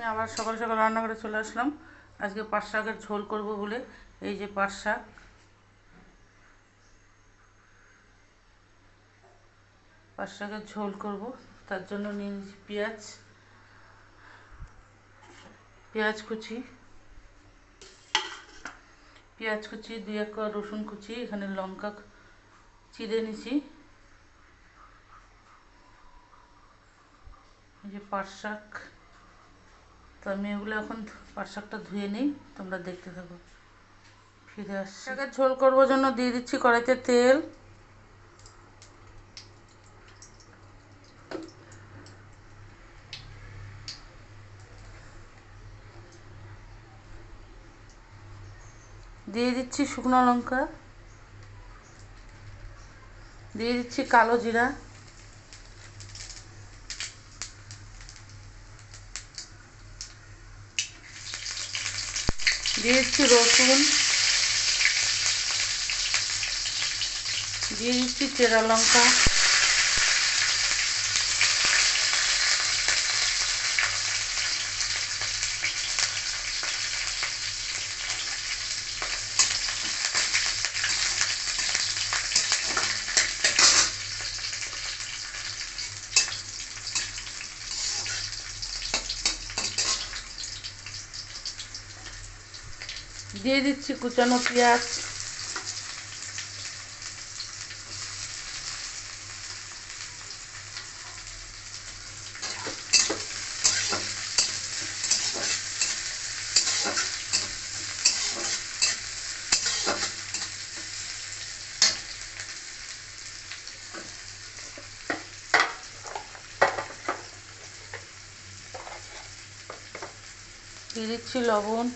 আমি আবার সকাল সকাল রান্না করে চলে আসলাম। আজকে পাট শাকের ঝোল করব বলে এই যে পাট শাকের ঝোল করব, তার জন্য নিয়ে নিয়েছি পেঁয়াজ কুচি 2 কোয়া রসুন কুচি, এখানে লঙ্কা চিড়ে নিছি। এই যে পাট শাক, তো আমি এগুলো এখন পাট শাকটা ধুয়ে নিই, তোমরা দেখতে থাকো। ফিরে আসছি। শাকের ঝোল করবার জন্য দিয়ে দিচ্ছি কড়াইতে তেল। দিয়ে দিচ্ছি শুকনো লঙ্কা, দিয়ে দিচ্ছি কালো জিরা, দিয়ে দিচ্ছি রসুন, দিয়ে দিচ্ছি চেরা লঙ্কা, দিয়ে দিচ্ছি কুচানো পেঁয়াজ, দিয়ে দিচ্ছি লবণ,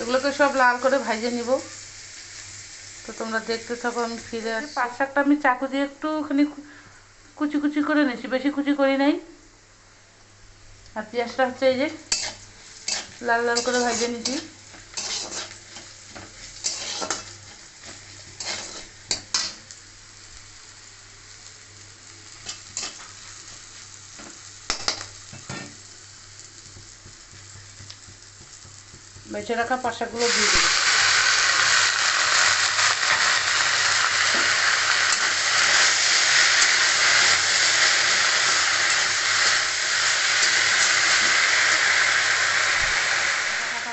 এগুলোকে সব লাল করে ভেজে নিব। তো তোমরা দেখতে থাকো, আমি ফিরে আসছি। পাট শাকটা আমি চাকু দিয়ে একটুখানি কুচি কুচি করে নিয়েছি, বেশি কুচি করি নাই। আর পেঁয়াজটা হচ্ছে এই যে লাল লাল করে ভেজে নিয়েছি। বেছে রাখা পাট শাকগুলো দিয়ে দিই।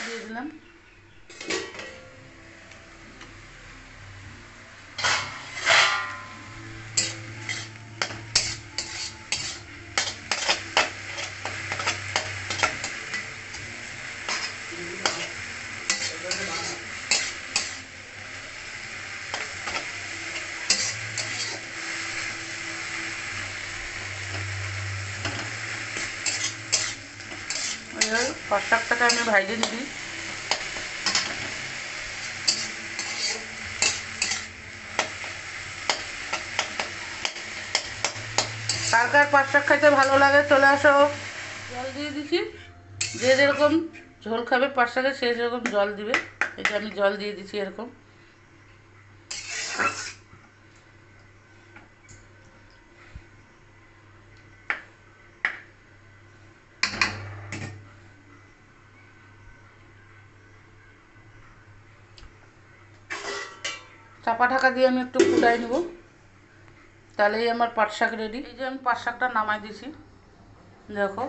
দিয়ে দিলাম। পাট শাকটাকে আমি ভাইজে নিই। কার কার পাট শাক খাইতে ভালো লাগে চলে আসো। জল দিয়ে দিছি, যে যেরকম ঝোল খাবে পাট শাকে সে সেরকম জল দিবে। এই যে আমি জল দিয়ে দিচ্ছি এরকম। চাপা ঢাকা দিয়ে আমি একটু ফুটাই নেব, তাহলেই আমার পাট শাক রেডি। এই যে আমি পাট শাকটা নামাই দিছি, দেখো।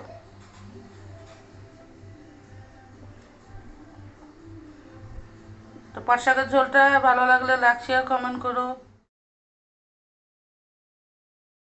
তো পাট শাকের ঝোলটা ভালো লাগলে লাইক শেয়ার কমেন্ট করো।